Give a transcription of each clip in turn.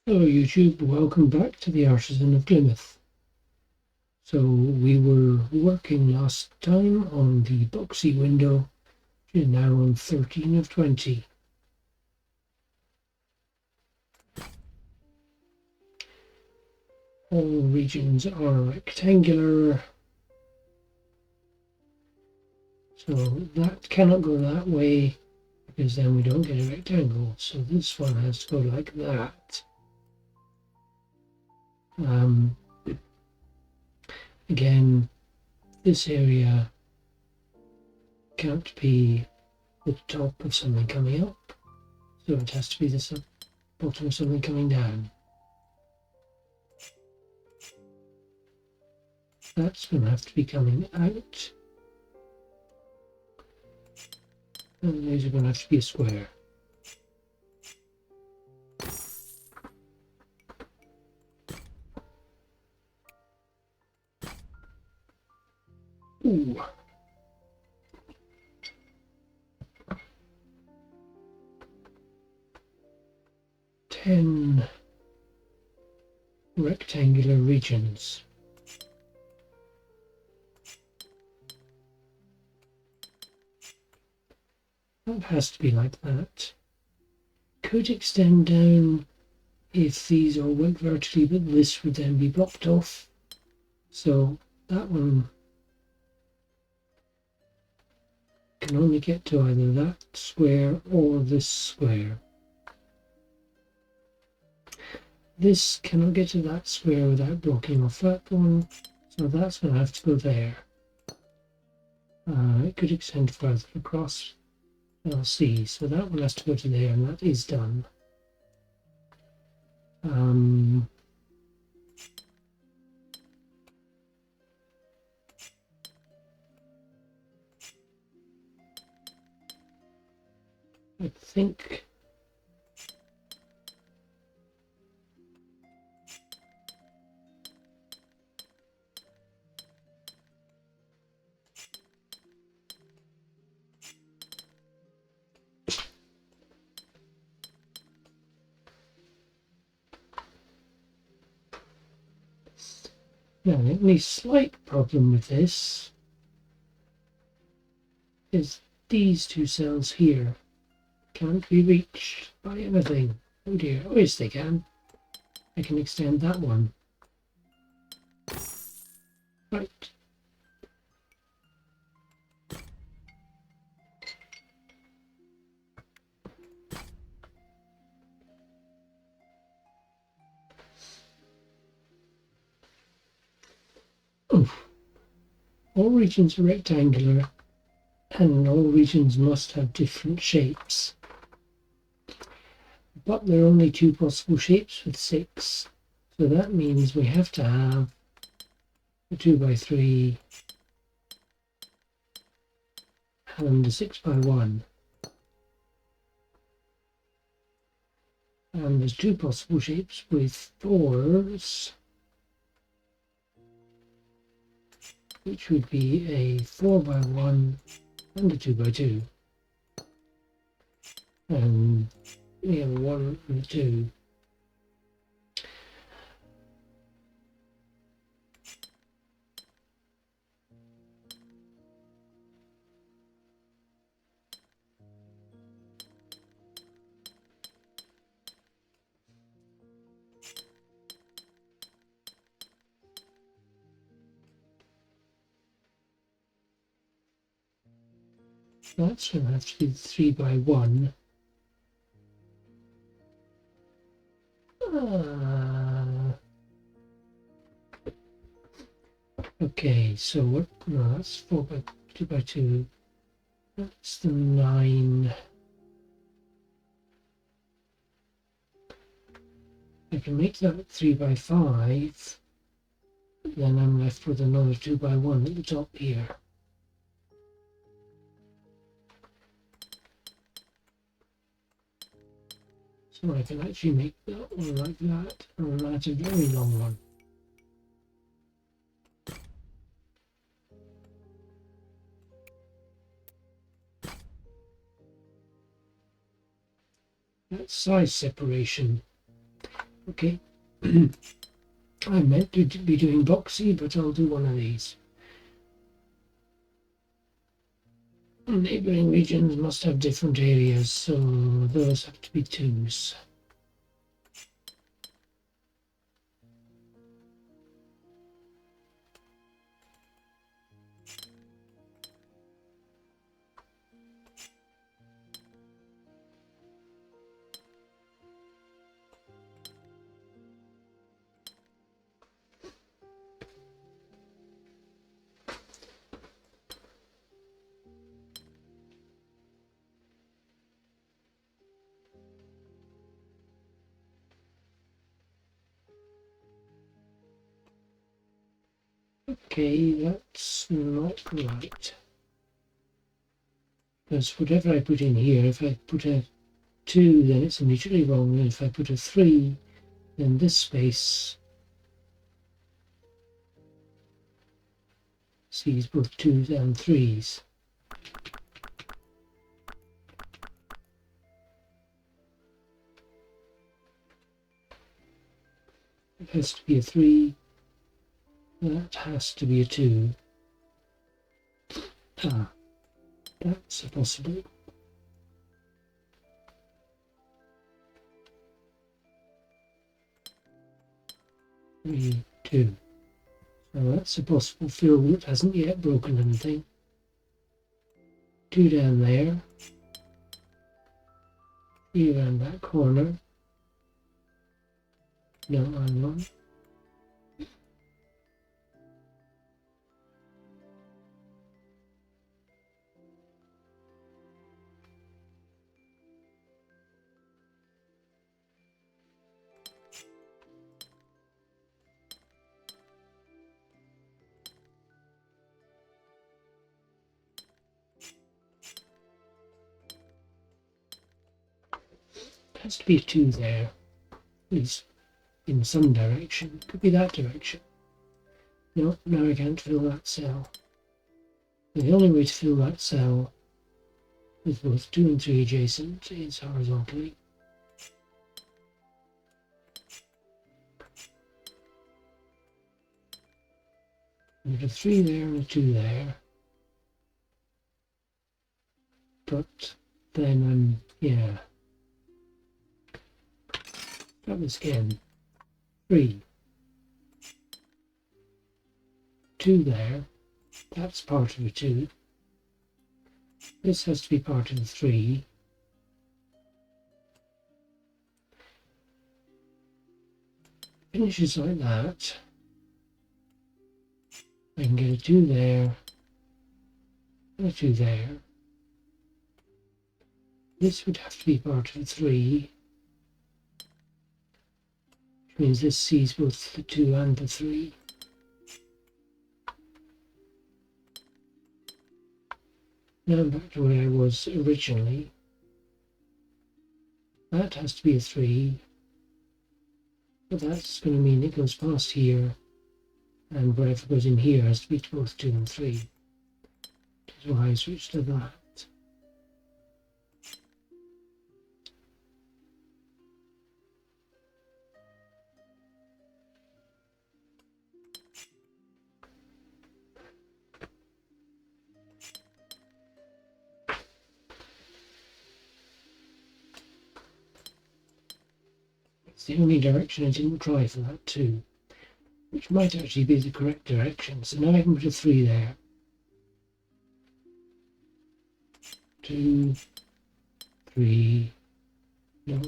Hello YouTube, welcome back to the Artisan of Glimmith. So we were working last time on the Boxy Window, which is now on 13 of 20. All regions are rectangular, so that cannot go that way because then we don't get a rectangle. So this one has to go like that. Again, this area can't be the top of something coming up, so it has to be the bottom of something coming down. That's going to have to be coming out, and these are going to have to be a square. Ooh. Ten rectangular regions. That has to be like that. Could extend down if these all went vertically, but this would then be blocked off. So that one can only get to either that square or this square. This cannot get to that square without blocking off that one, so that's going to have to go there. It could extend further across. I'll see. So that one has to go to there, and that is done. I think now the only slight problem with this is these two cells here can't be reached by anything. Oh dear. Oh yes, they can. I can extend that one. Right. Oh. All regions are rectangular, and all regions must have different shapes. But there are only two possible shapes with 6. So that means we have to have a 2x3 and a 6x1. And there's two possible shapes with 4s, which would be a 4x1 and a 2x2. And we have a 1 and a 2. That's going to have to be 3x1. Okay, so what? No, that's 2x2. That's the 9. I can make that 3x5. Then I'm left with another 2x1 at the top here. So I can actually make that one like that, and that's a very long one. That's size separation. Okay. I meant to be doing boxy, but I'll do one of these. Neighbouring regions must have different areas, so those have to be 2s. Okay, that's not right. Because whatever I put in here, if I put a 2, then it's immediately wrong, and if I put a 3, then this space sees both 2s and 3s. It has to be a 3, that has to be a 2. Ah, that's a possible. 3, 2. So that's a possible fill that hasn't yet broken anything. 2 down there. 3 around that corner. No, I'm not. Has to be a 2 there. At least in some direction. Could be that direction. No, now I can't fill that cell. The only way to fill that cell with both 2 and 3 adjacent is horizontally. There's a 3 there and a 2 there. But then yeah. Try this again. 3. 2 there. That's part of a 2. This has to be part of the 3. Finishes like that. I can get a 2 there, and a 2 there. This would have to be part of the 3, which means this sees both the 2 and the 3. Now I'm back to where I was originally. That has to be a 3, but that's going to mean it goes past here, and whatever goes in here has to be to both 2 and 3. Which is why I switched to that. It's the only direction I didn't try for that 2, which might actually be the correct direction. So now I can put a 3 there. 2, 3, no.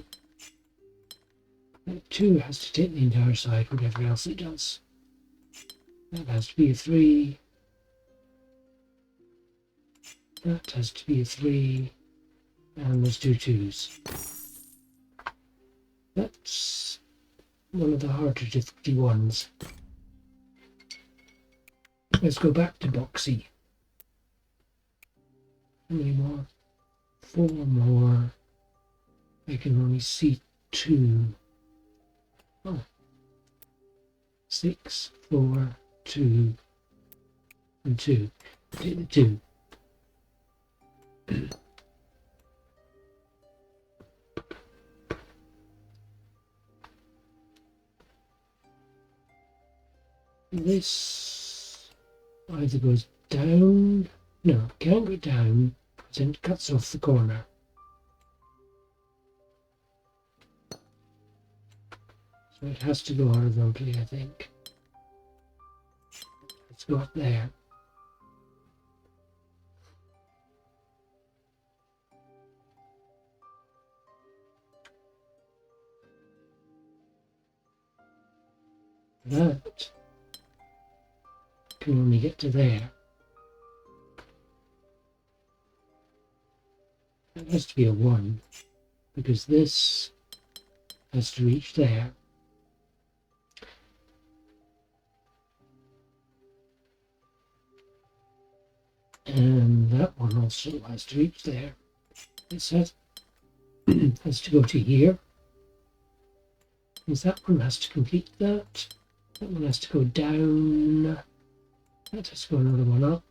That 2 has to take the entire side, whatever else it does. That has to be a 3. That has to be a 3. And there's 2 2s. That's one of the harder difficulty ones. Let's go back to boxy. How many more? 4 more. I can only see 2. Oh. 6, 4, 2, and 2. Take the 2. This either goes down, no, can't go down, because then it cuts off the corner. So it has to go horizontally, I think. Let's go up there. That can only get to there. That has to be a 1, because this has to reach there. And that one also has to reach there. This has to go to here. Because that one has to complete that. That one has to go down. That has to go another one up.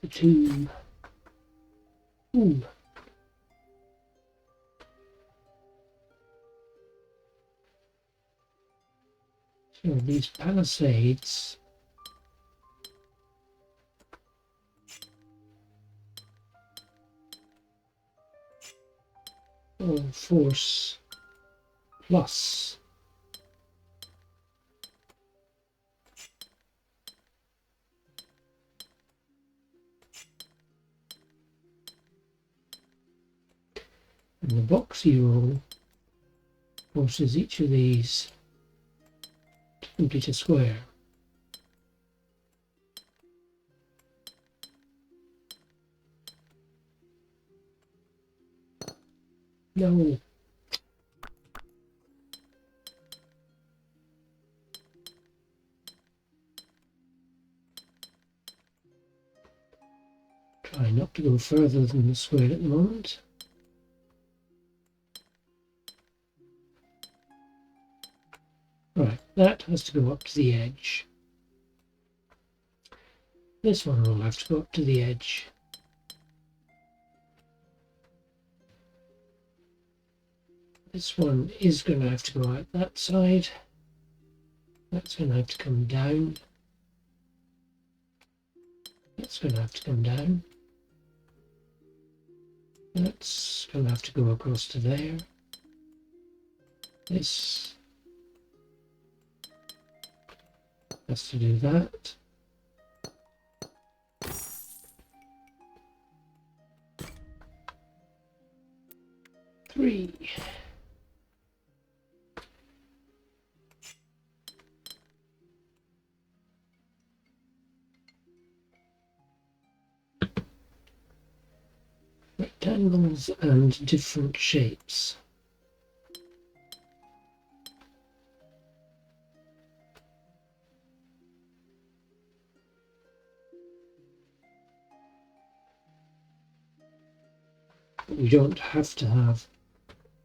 The 2. Ooh. So these palisades all force plus. And the boxy roll forces each of these to complete a square. No. Try not to go further than the square at the moment. Right, that has to go up to the edge. This one will have to go up to the edge. This one is going to have to go out that side. That's going to have to come down. That's going to have to come down. That's going to have to go across to there. This has to do that. Three. Rectangles and different shapes. We don't have to have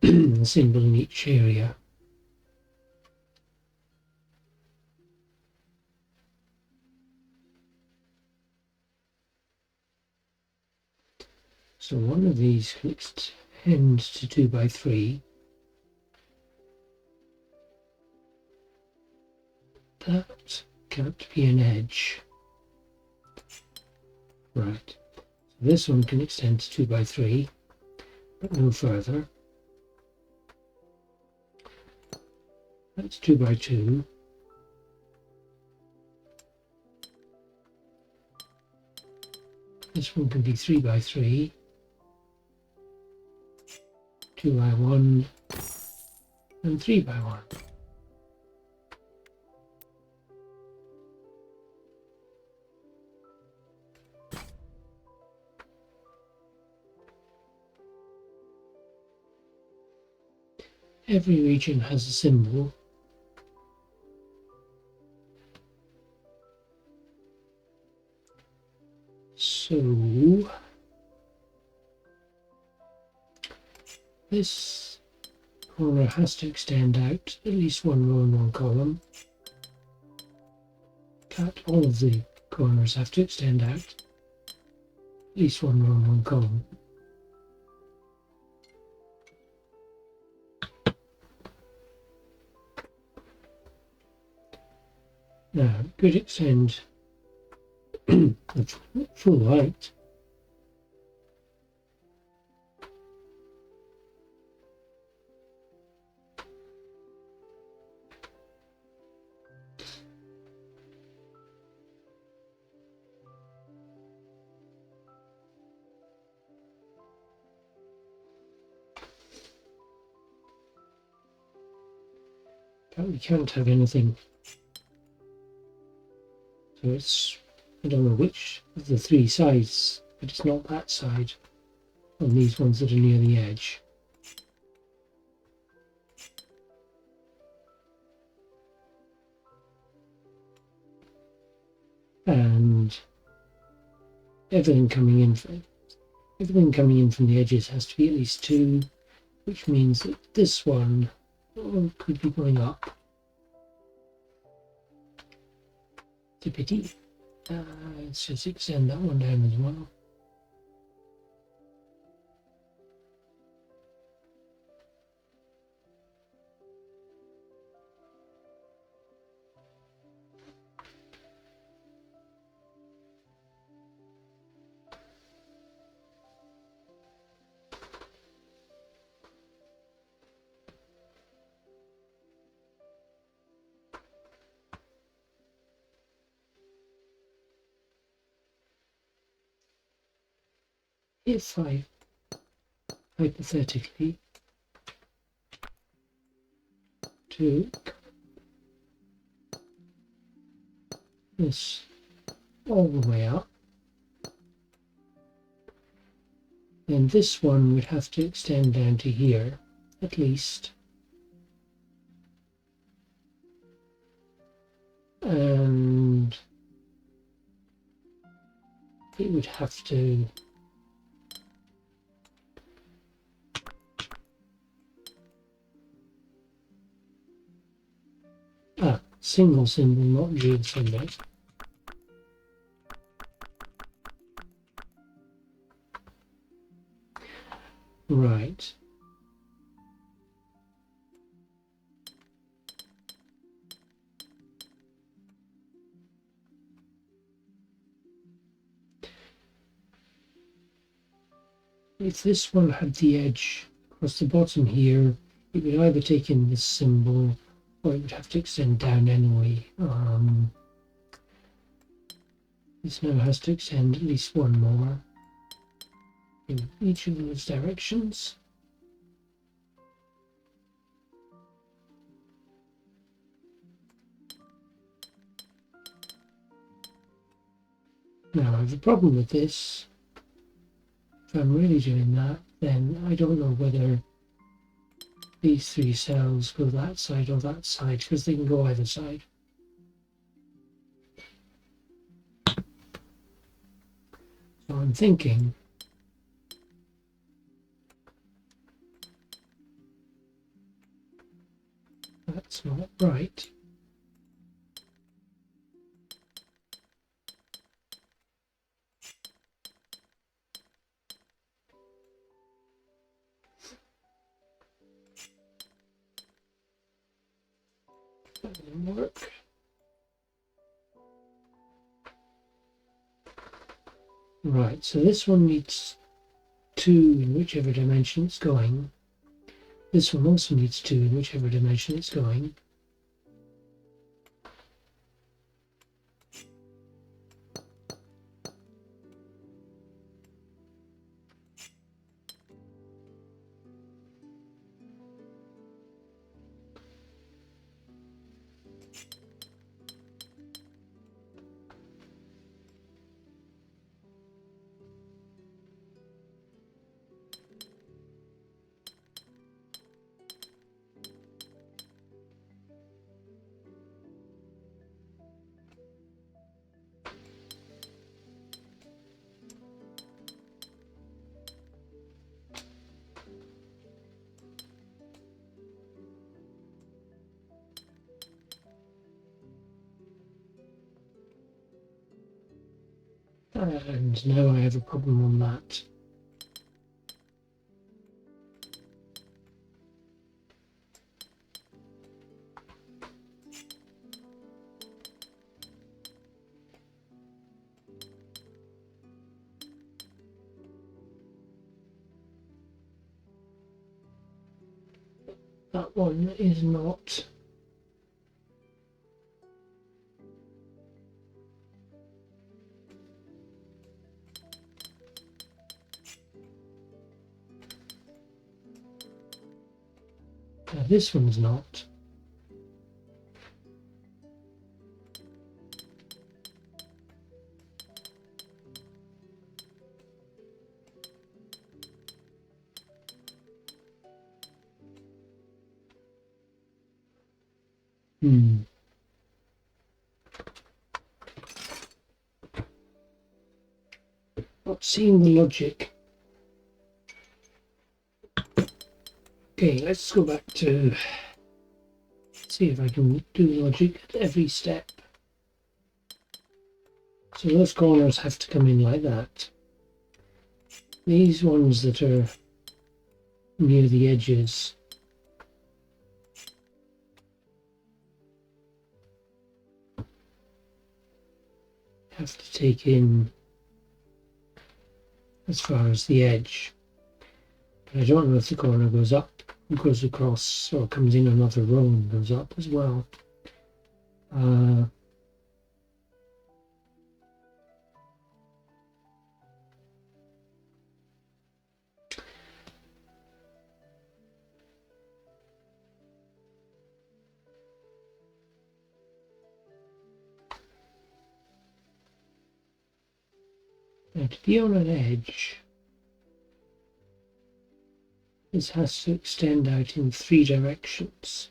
a symbol in each area. So one of these can extend to 2 by 3. That can't be an edge. Right. So this one can extend to 2 by 3, but no further. That's 2 by 2. This one can be 3 by 3. 2 by 1 and 3 by 1. Every region has a symbol. So this corner has to extend out at least one row and one column. All of the corners have to extend out. at least one row and one column. Now, it could extend the full height. But we can't have anything. So it's, I don't know which of the three sides, but it's not that side on these ones that are near the edge. And everything coming in from the edges has to be at least 2, which means that this one could be going up. It's a pity. Let's just extend that one down as well. If I hypothetically took this all the way up, then this one would have to extend down to here at least, and it would have to single symbol, not dual symbol. Right. If this one had the edge across the bottom here, it would either take in this symbol or it would have to extend down anyway. This now has to extend at least one more in each of those directions. Now I have a problem with this. If I'm really doing that, then I don't know whether these 3 cells go that side or that side, because they can go either side. So I'm thinking that's not right. That didn't work. Right, so this one needs 2 in whichever dimension it's going. This one also needs 2 in whichever dimension it's going. And now I have a problem on that. That one is not. This one's not. Not seeing the logic. Okay, let's go back to see if I can do logic at every step. So those corners have to come in like that. These ones that are near the edges have to take in as far as the edge. But I don't know if the corner goes up, goes across, or comes in another row and goes up as well. Now to be on an edge, this has to extend out in 3 directions.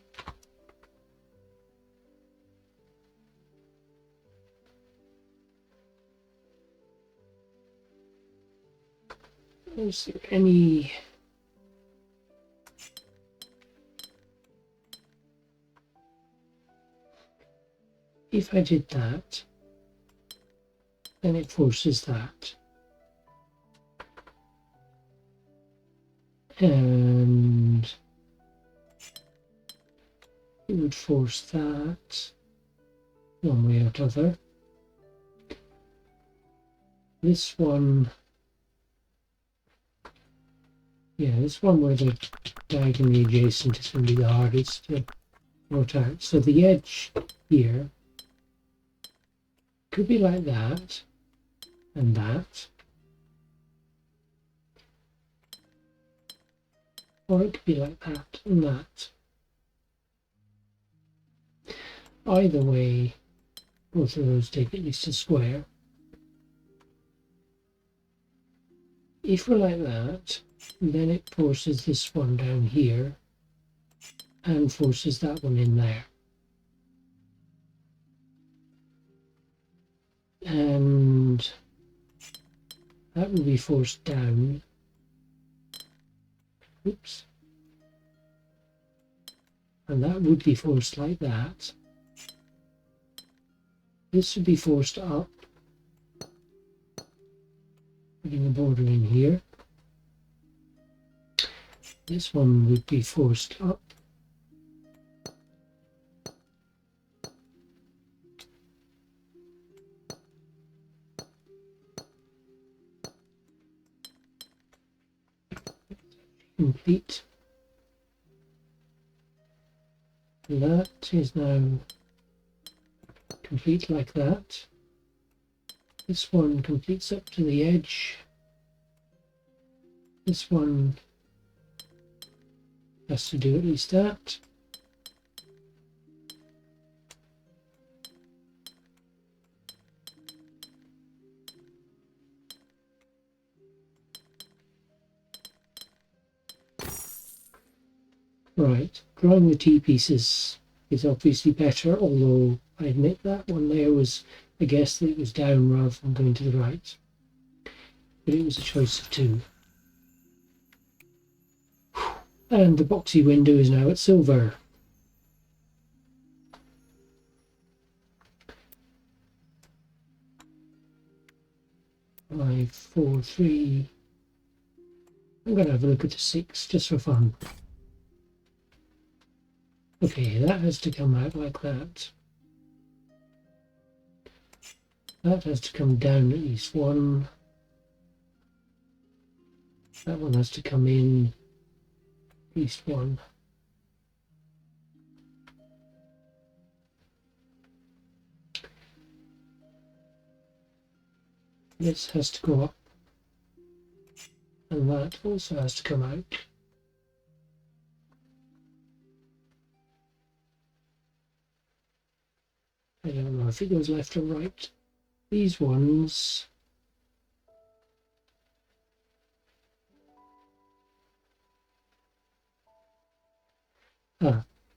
Is there any if I did that, then it forces that. And it would force that one way or other. This one, yeah, this one where they're diagonally adjacent is going to be the hardest to work out. So the edge here could be like that and that. Or it could be like that and that. Either way, both of those take at least a square. If we're like that, then it forces this one down here and forces that one in there. And that will be forced down. Oops. And that would be forced like that. This would be forced up, putting a border in here. This one would be forced up. Complete. That is now complete like that. This one completes up to the edge. This one has to do at least that. Right, drawing the T-pieces is obviously better, although I admit that one there was a guess that it was down rather than going to the right. But it was a choice of 2. And the Boxy window is now at silver. 5, 4, 3. I'm going to have a look at the 6 just for fun. Okay, that has to come out like that. That has to come down at least one. That one has to come in at least one. This has to go up. And that also has to come out. I don't know if it goes left or right. These ones,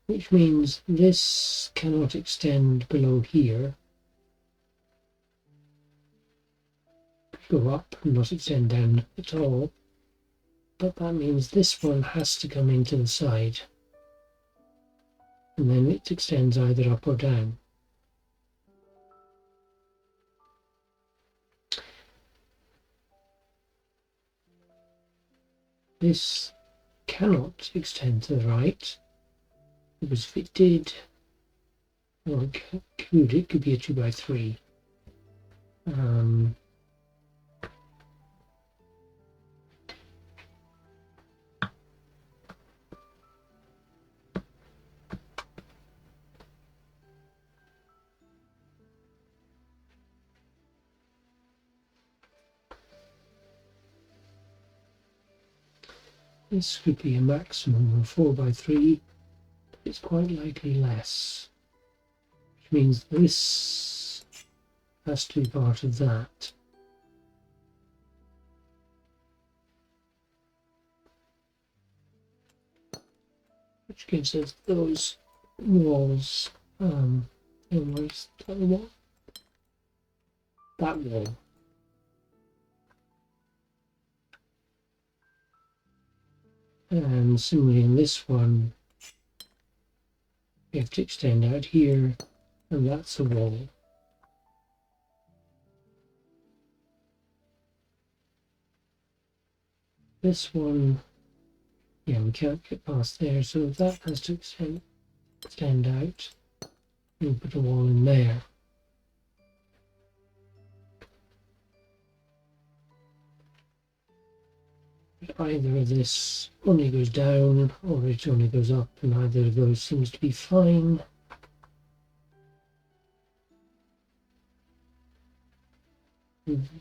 which means this cannot extend below here. Go up and not extend down at all. But that means this one has to come into the side. And then it extends either up or down. This cannot extend to the right, because if it did, or it could be a 2x3. This could be a maximum of 4x3. It's quite likely less, which means this has to be part of that. Which gives us those walls. Where's that wall? That wall. And similarly in this one, we have to extend out here, and that's a wall. This one, yeah, we can't get past there, so that has to extend out. We'll put a wall in there. But either of this only goes down, or it only goes up, and either of those seems to be fine.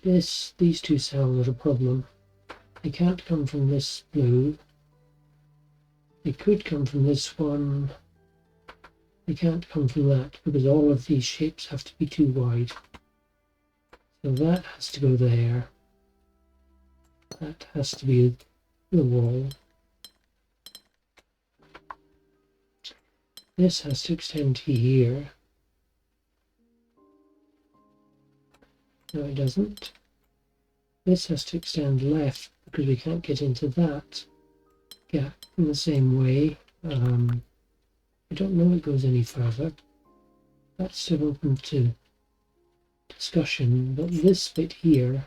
These two cells are a problem. They can't come from this blue. They could come from this one. They can't come from that, because all of these shapes have to be too wide. So that has to go there. That has to be the wall. This has to extend to here. No, it doesn't. This has to extend left because we can't get into that gap in the same way. I don't know it goes any further. That's still open to discussion, but this bit here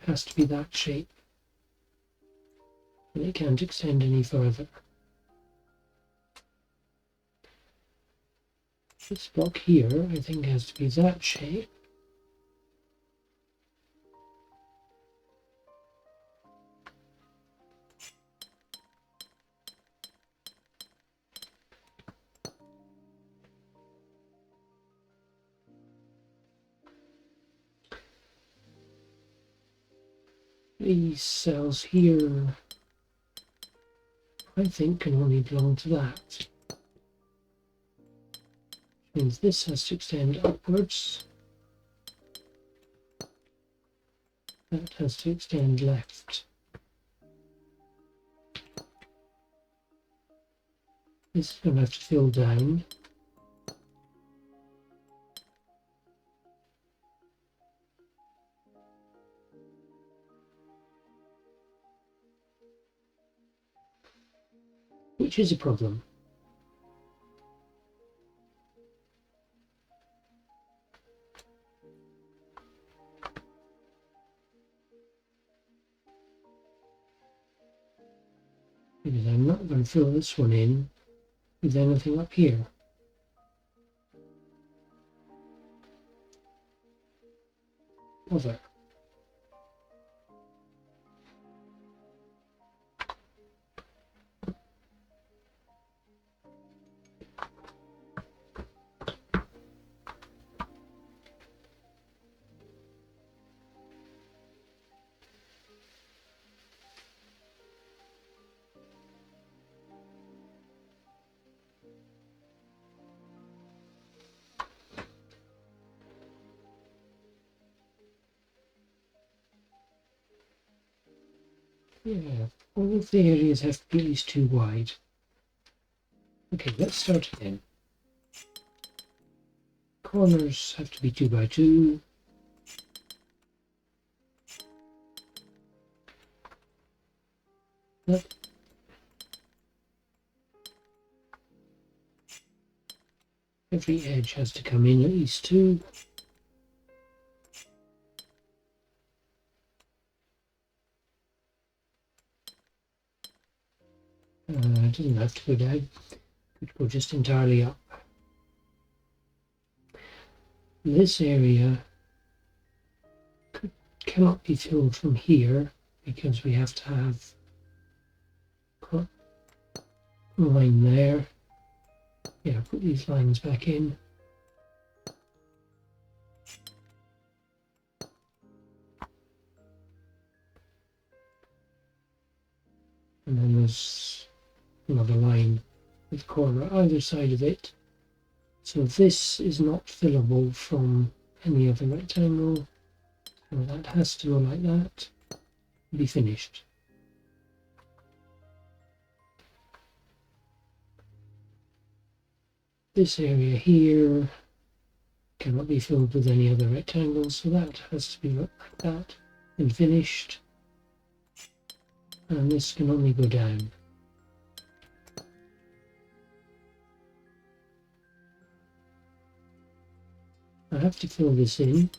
has to be that shape, and it can't extend any further. This block here, I think, has to be that shape. These cells here, I think, can only belong to that. Which means this has to extend upwards. That has to extend left. This is going to have to fill down. Which is a problem. because I'm not going to fill this one in with anything up here. Other. Yeah, all of the areas have to be at least 2 wide. Okay, let's start again. Corners have to be 2 by 2. Yep. Every edge has to come in at least 2. It doesn't have to go down. It could go just entirely up. This area cannot be filled from here because we have to have a line there. Yeah, put these lines back in. And then there's another line with corner either side of it. So this is not fillable from any other rectangle. So that has to go like that and be finished. This area here cannot be filled with any other rectangles, so that has to be like that and finished. And this can only go down. I have to fill this in,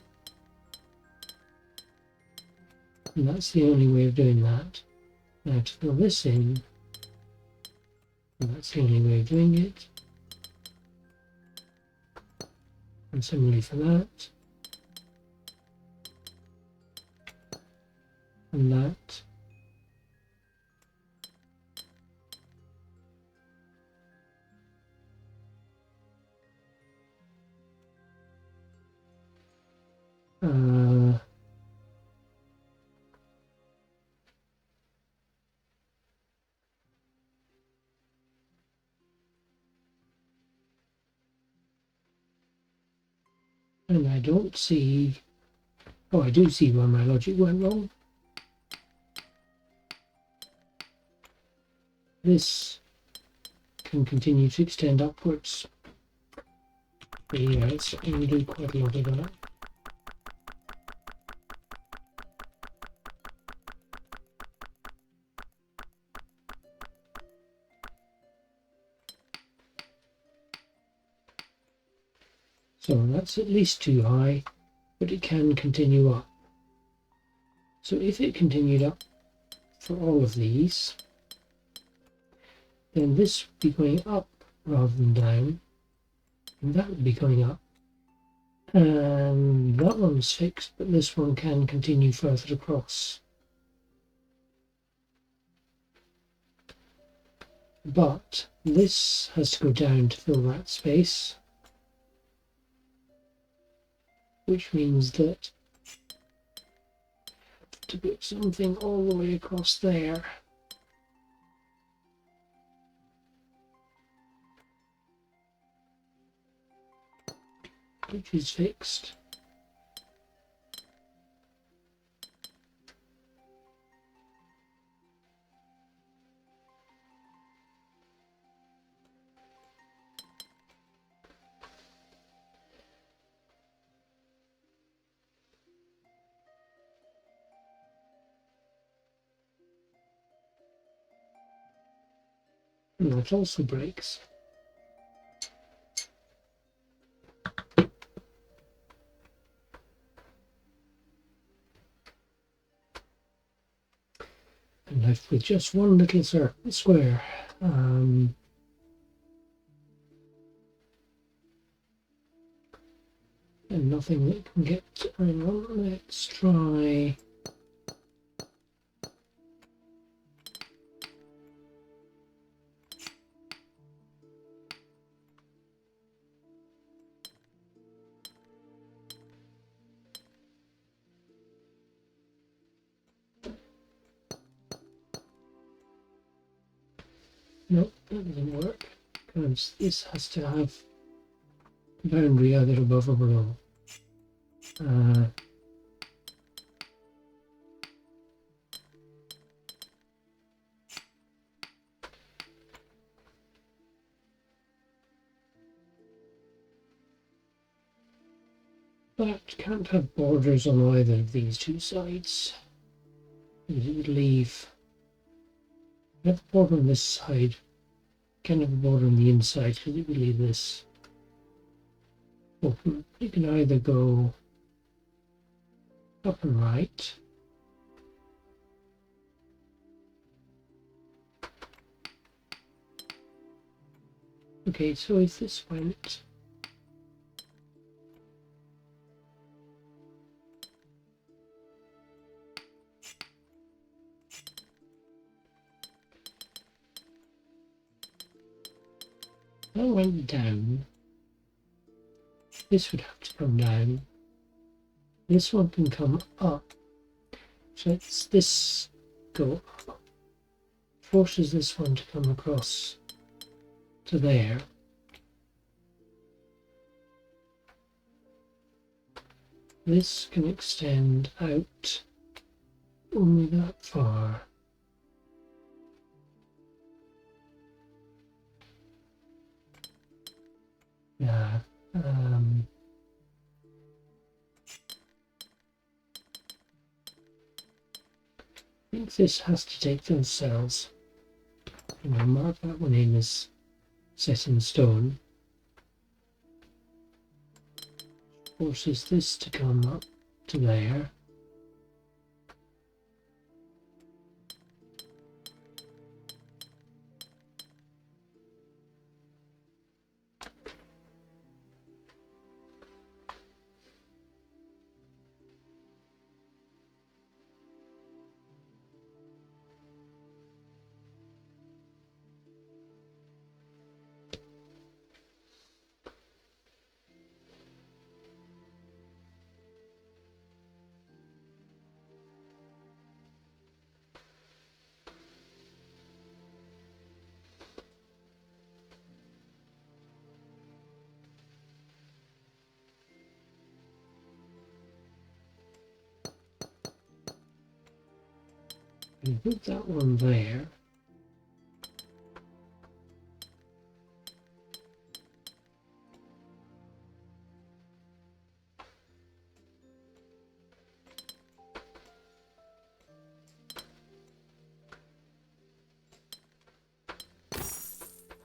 and that's the only way of doing that. I have to fill this in, and that's the only way of doing it. And similarly for that, and that. And I don't see, oh, I do see where my logic went wrong. This can continue to extend upwards. Yeah, it's going to do quite a lot of that. So that's at least too high, but it can continue up. So if it continued up for all of these, then this would be going up rather than down, and that would be going up. And that one's fixed, but this one can continue further across. But this has to go down to fill that space, which means that I have to put something all the way across there. Which is fixed. And that also breaks. And left with just one little square. And nothing that can get. Hang on, let's try. Nope, that doesn't work, because this has to have a boundary either above or below. That can't have borders on either of these two sides. It would leave. Have a border on this side. Can't have a border on the inside because it would leave this open. You can either go up and right. Okay, so if this went down, this would have to come down. This one can come up. So let's this go up. Forces this one to come across to there. This can extend out only that far. Yeah. I think this has to take those cells. And I'll mark that one in as set in stone. Forces this to come up to there. And put that one there.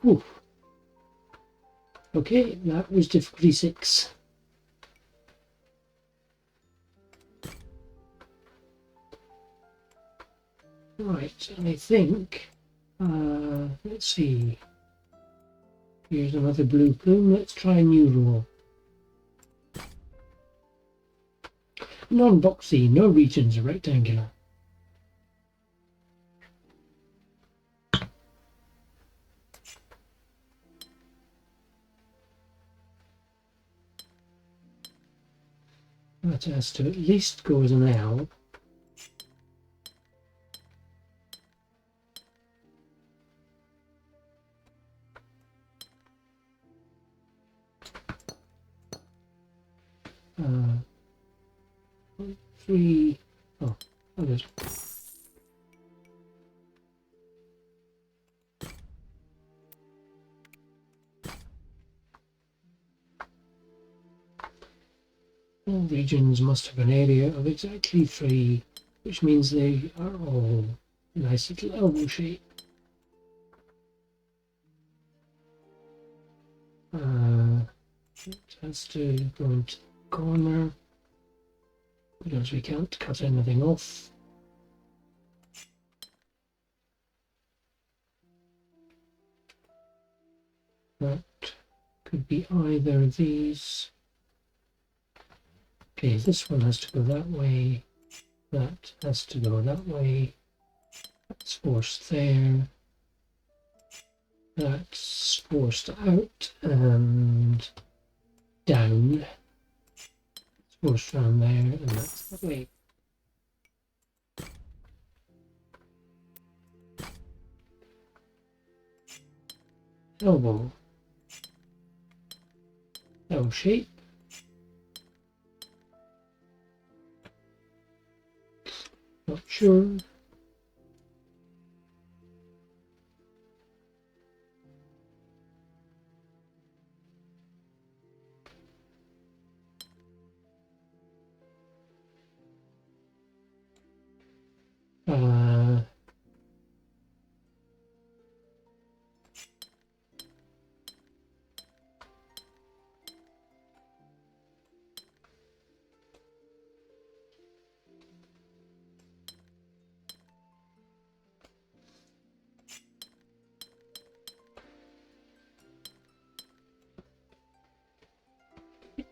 Whew. Okay, that was difficulty 6. Right, and I think, let's see, here's another blue plume. Let's try a new rule. Non-boxy, no regions are rectangular. That has to at least go as an L. Three. Oh, others. All regions must have an area of exactly 3, which means they are all a nice little elbow shape. It has to go into the corner because we can't cut anything off. That could be either of these. Okay, this one has to go that way. That has to go that way. That's forced there. That's forced out and down. It's forced around there, and that's that way. Elbow. L shape. Not sure.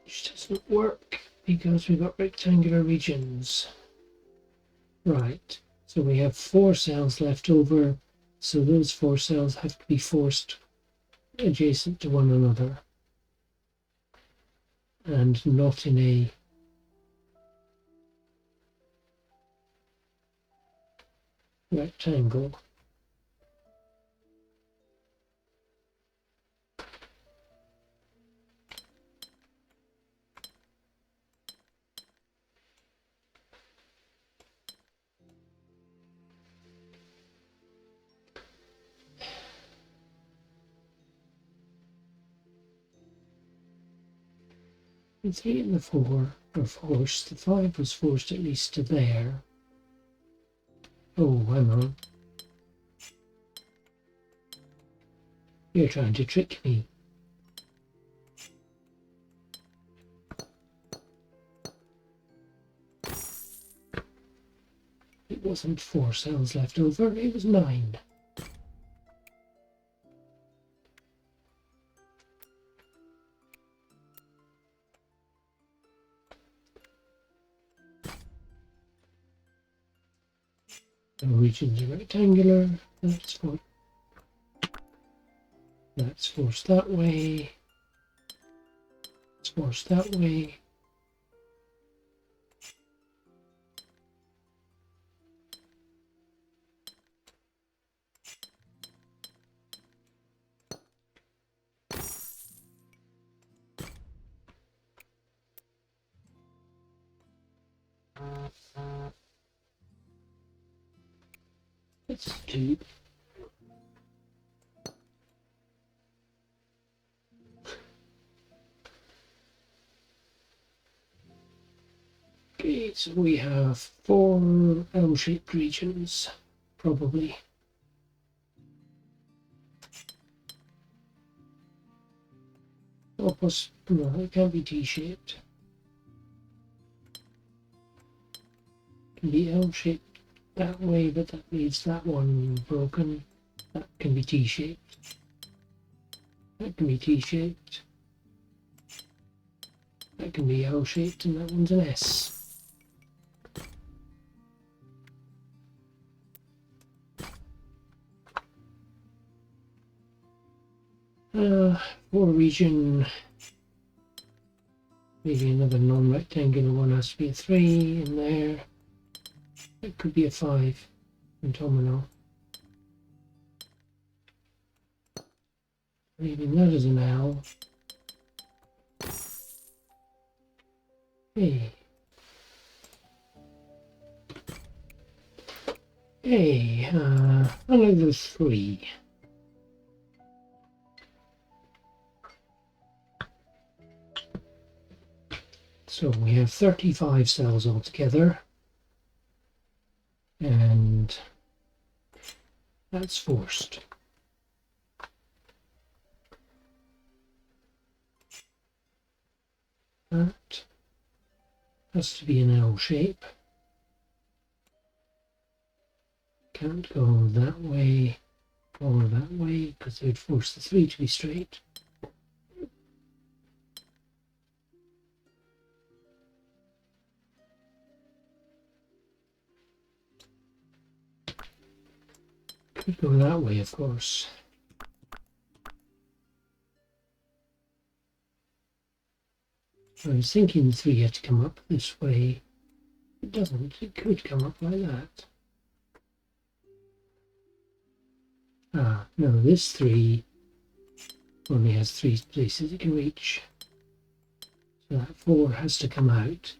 Which doesn't work because we've got rectangular regions. Right, so we have 4 cells left over, so those 4 cells have to be forced adjacent to one another and not in a rectangle. The 3 and the 4 are forced. The 5 was forced at least to there. Oh, hang on. You're trying to trick me. It wasn't 4 cells left over, it was 9. The regions are rectangular. That's forced that way. It's forced that way. It's 2. Okay, so we have 4 L-shaped regions, probably. No, it can't be T-shaped. It can be L-shaped that way, but that leaves that one broken. That can be T-shaped. That can be T-shaped. That can be L-shaped, and that one's an S. For region, maybe another non-rectangular one has to be a 3 in there. It could be a 5 in domino. Leaving that as an L. Hey. Hey, another 3. So we have 35 cells altogether, and that's forced. That has to be an L shape. Can't go that way or that way because it would force the 3 to be straight. Could go that way, of course. I was thinking the 3 had to come up this way. It doesn't. It could come up like that. Ah, no, this 3 only has 3 places it can reach. So that 4 has to come out.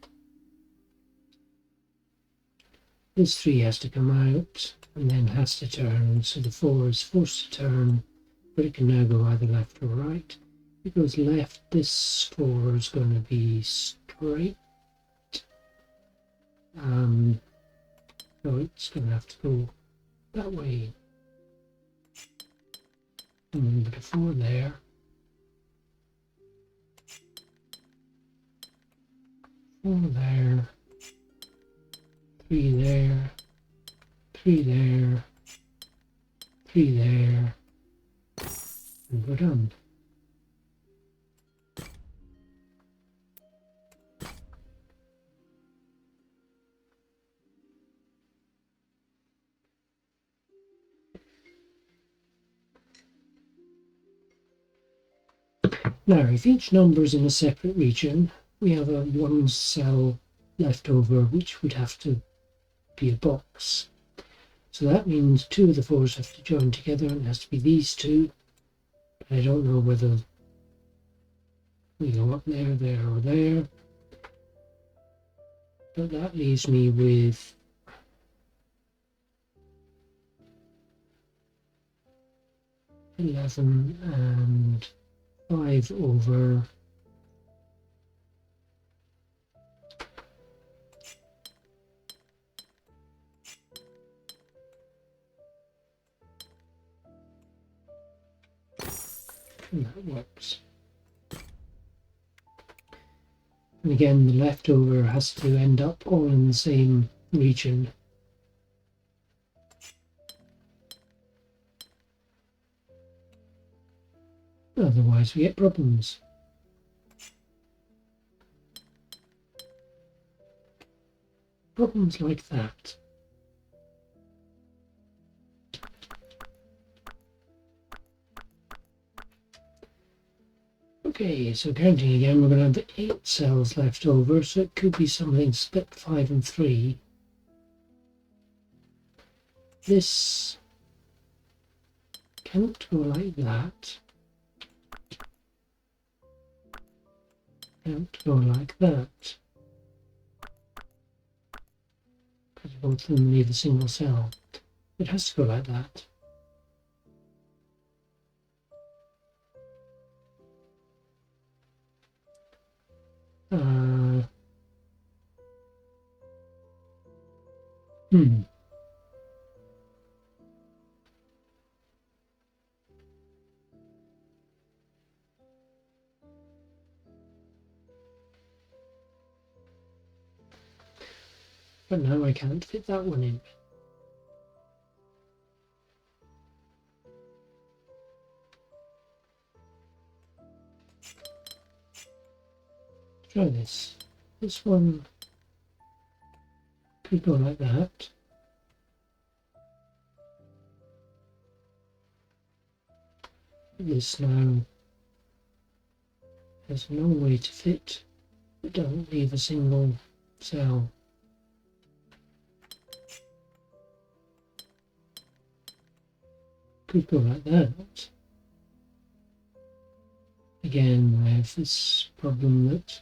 This 3 has to come out and then has to turn. So the 4 is forced to turn, but it can now go either left or right. If it goes left, this 4 is going to be straight. So it's going to have to go that way. And put a 4 there. 4 there. 3 there. 3 there. 3 there. And we're done. Now, if each number is in a separate region, we have a 1 cell left over, which would have to be a box. So that means 2 of the 4s have to join together, and it has to be these 2. I don't know whether we go up there, there, or there. But that leaves me with 11 and 5 over and that works. And again, the leftover has to end up all in the same region. Otherwise we get problems. Problems like that. Okay, so counting again, we're going to have 8 cells left over, so it could be something split 5 and 3. This can't go like that. Can't go like that. Because both of them leave a single cell. It has to go like that. But now I can't fit that one in. Try this. This one could go like that. This now has no way to fit. It doesn't leave a single cell. Could go like that. Again, I have this problem that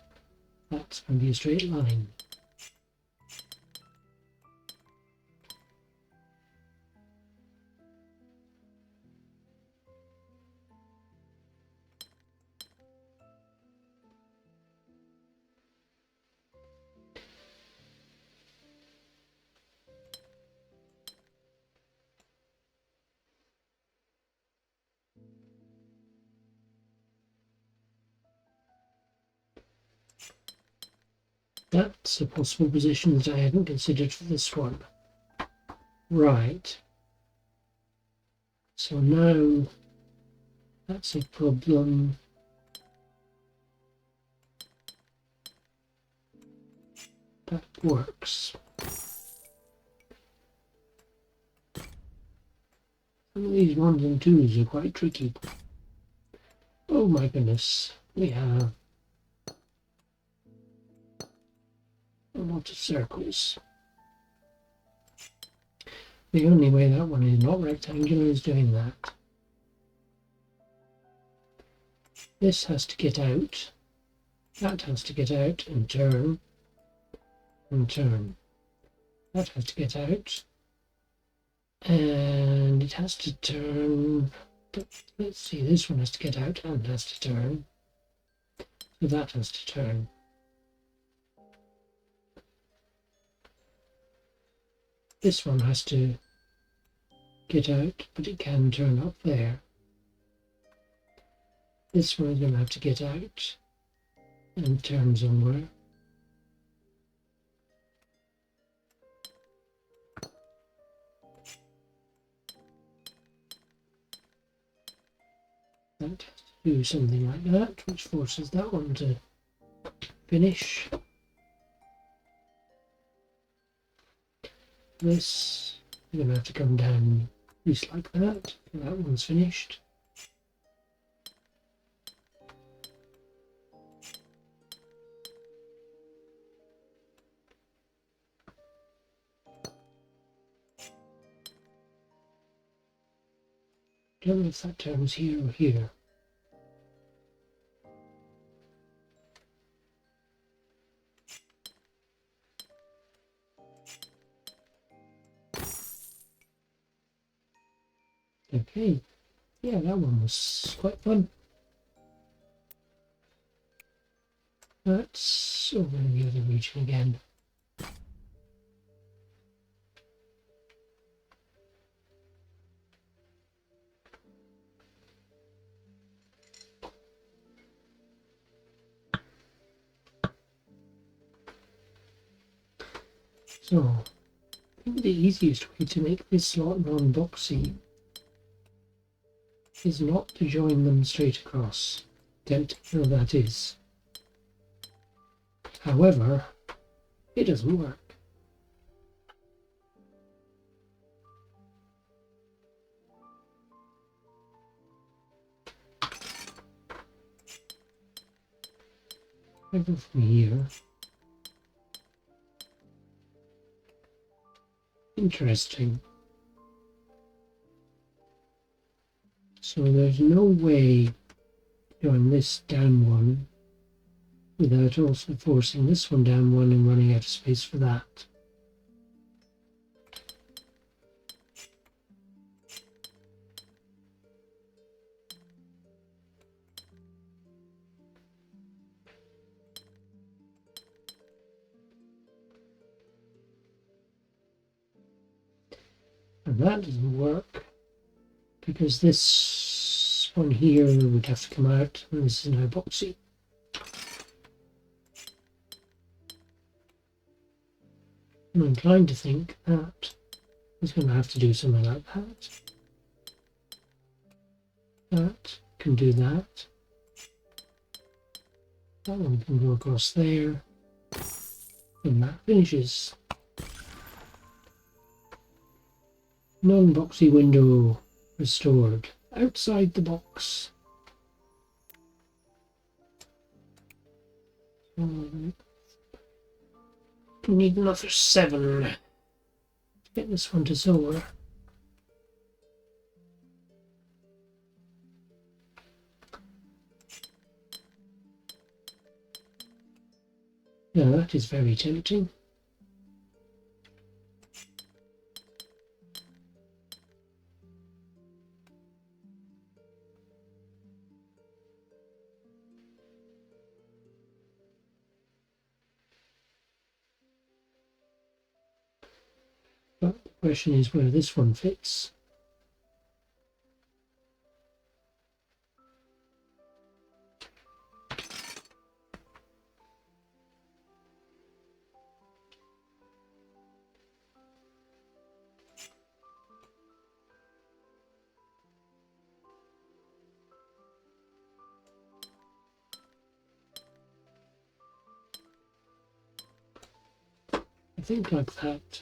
that's going to be a straight line. That's a possible position that I hadn't considered for this one. Right. So now that's a problem. That works. These 1s and 2s are quite tricky. Oh my goodness, we have a lot of circles. The only way that one is not rectangular is doing that. This has to get out, that has to get out and turn, and turn. That has to get out, and it has to turn. Let's see, this one has to get out and has to turn. So that has to turn. This one has to get out, but it can turn up there. This one is going to have to get out and turn somewhere. That has to do something like that, which forces that one to finish. This is going to have to come down just like that. That one's finished. I don't know if that turns here or here. Okay, yeah, that one was quite fun. That's over in the other region again. So, I think the easiest way to make this slot non-boxy is not to join them straight across. Don't know what that is. However, it doesn't work. I go from here. Interesting. So there's no way going this down one without also forcing this one down one and running out of space for that. And that doesn't work because this one here would have to come out, and this is now boxy. I'm inclined to think that is going to have to do something like that. That can do that. That one can go across there. And that finishes. Non-boxy window restored. Outside the box. We need another 7 to get this one to soar. Now that is very tempting. But the question is where this one fits. I think like that.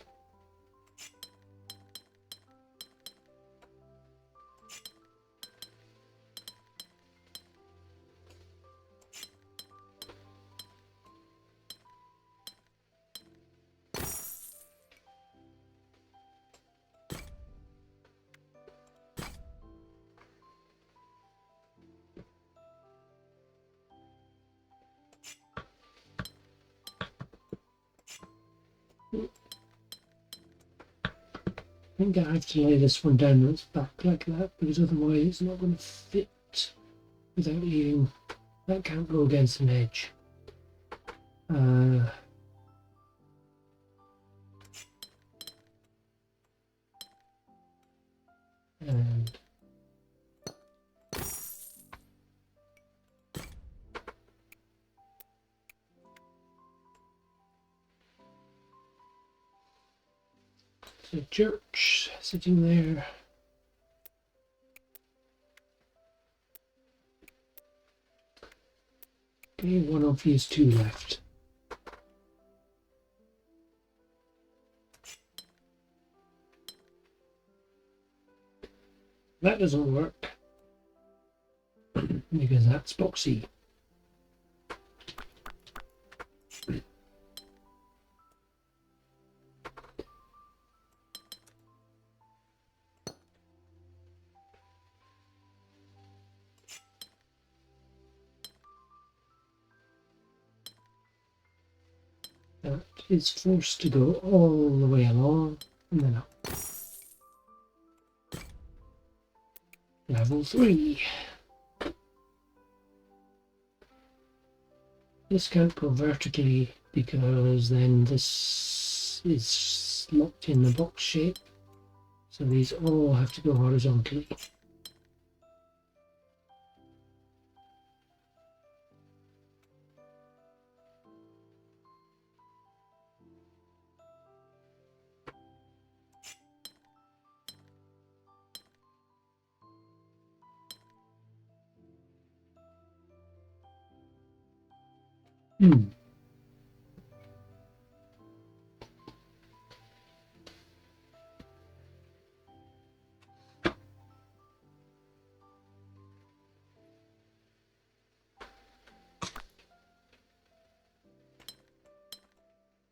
I think I have to lay this one down on its back like that, because otherwise it's not going to fit without leaving. That can't go against an edge. And the church sitting there. Okay, one of these two left. That doesn't work because that's boxy. That is forced to go all the way along and then up. Level 3. This can't go vertically because then this is locked in the box shape. So these all have to go horizontally.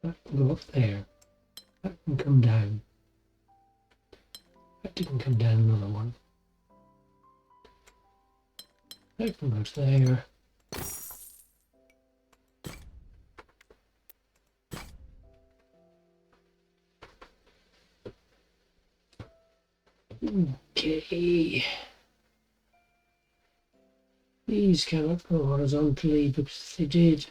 That can go up there. That can come down. That didn't come down another one. That can go to there. Okay. These cannot go horizontally because if they did,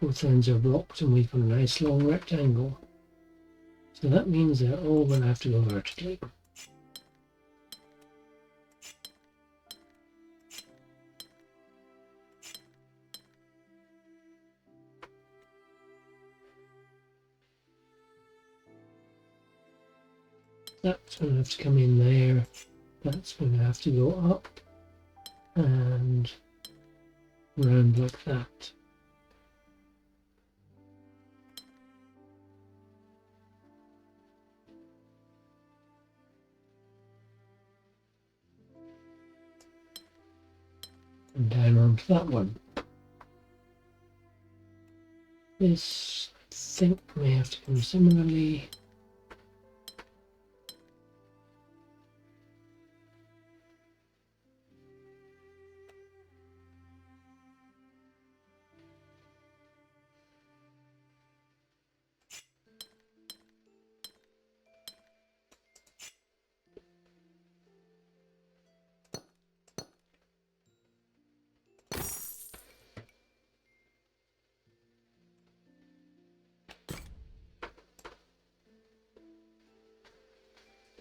both ends are blocked and we've got a nice long rectangle. So that means they're all going to have to go vertically. That's going to have to come in there. That's going to have to go up and round like that. And down onto that one. This, I think, may have to come similarly.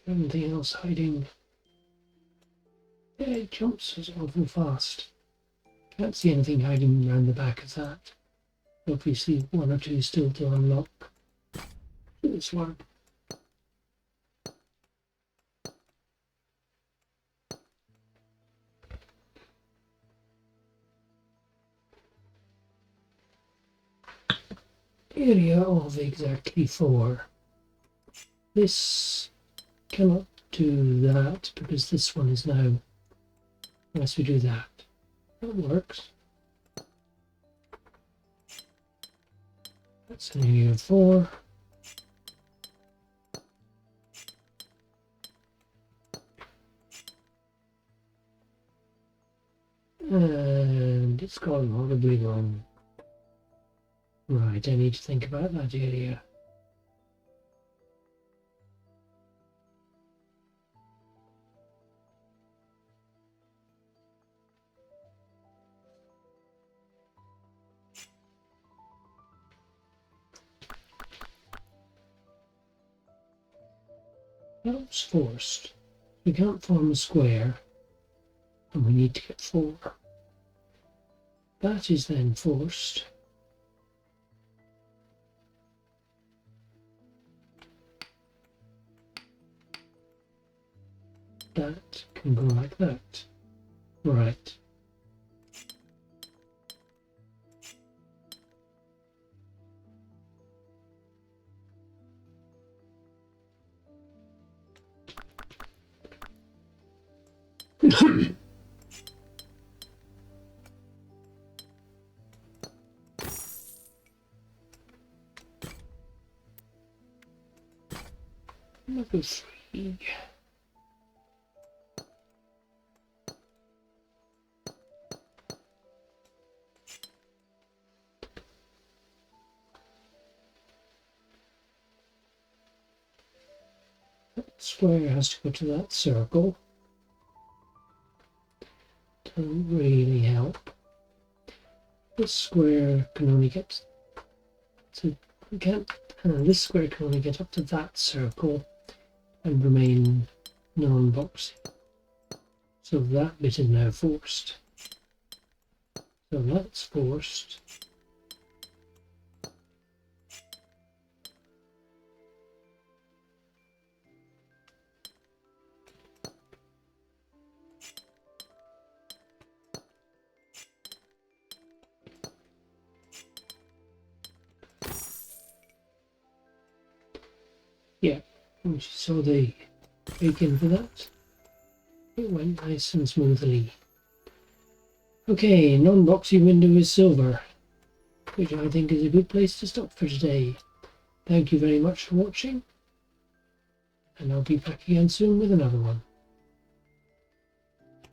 Anything else hiding? Yeah, it jumps as awful fast. Can't see anything hiding around the back of that. Obviously, one or two still to unlock. This one. Area of exactly 4. This cannot do that because this one is now, unless we do that. That works. That's an area of 4. And it's gone horribly wrong. Right, I need to think about that area. That's forced. We can't form a square, and we need to get 4. That is then forced. That can go like that. Right. Number 3. That square has to go to that circle. Doesn't really help. This square can only get to this square can only get up to that circle and remain non-boxy. So that bit is now forced. So that's forced. Yeah, and you saw the bacon for that. It went nice and smoothly. Okay, non-boxy window is silver, which I think is a good place to stop for today. Thank you very much for watching, and I'll be back again soon with another one.